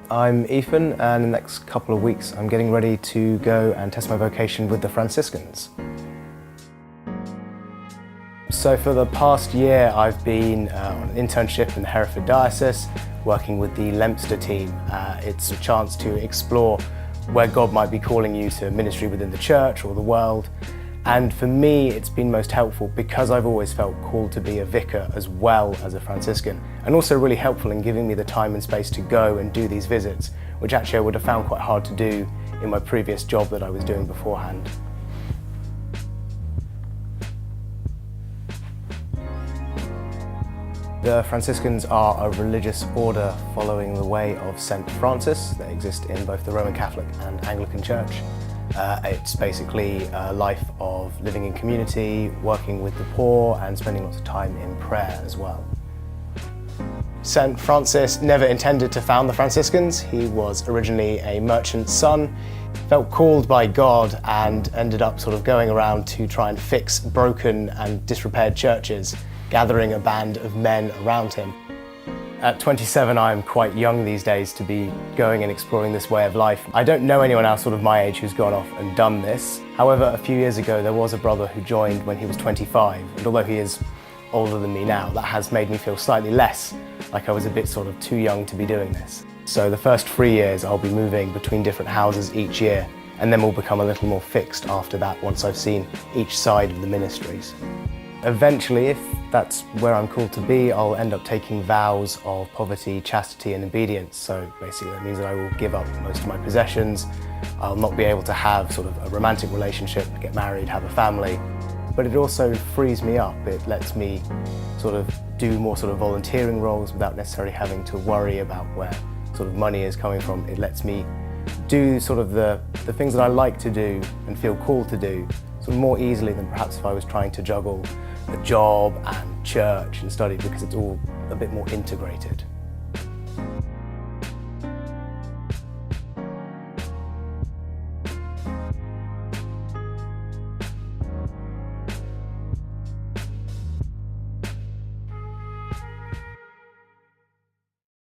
I'm Ethan, and in the next couple of weeks I'm getting ready to go and test my vocation with the Franciscans. So for the past year I've been on an internship in the Hereford Diocese, working with the Leinster team. It's a chance to explore where God might be calling you to ministry within the church or the world. And for me, it's been most helpful because I've always felt called to be a vicar as well as a Franciscan, and also really helpful in giving me the time and space to go and do these visits, which actually I would have found quite hard to do in my previous job that I was doing beforehand. The Franciscans are a religious order following the way of St. Francis. They exist in both the Roman Catholic and Anglican Church. It's basically a life of living in community, working with the poor and spending lots of time in prayer as well. St. Francis never intended to found the Franciscans. He was originally a merchant's son, felt called by God and ended up sort of going around to try and fix broken and disrepaired churches, gathering a band of men around him. At 27, I'm quite young these days to be going and exploring this way of life. I don't know anyone else sort of my age who's gone off and done this. However, a few years ago, there was a brother who joined when he was 25, and although he is older than me now, that has made me feel slightly less like I was a bit sort of too young to be doing this. So the first 3 years, I'll be moving between different houses each year, and then we'll become a little more fixed after that once I've seen each side of the ministries. Eventually, if that's where I'm called to be, I'll end up taking vows of poverty, chastity and obedience. So basically that means that I will give up most of my possessions. I'll not be able to have sort of a romantic relationship, get married, have a family. But it also frees me up. It lets me sort of do more sort of volunteering roles without necessarily having to worry about where sort of money is coming from. It lets me do sort of the things that I like to do and feel called to do sort of more easily than perhaps if I was trying to juggle a job and church and study, because it's all a bit more integrated.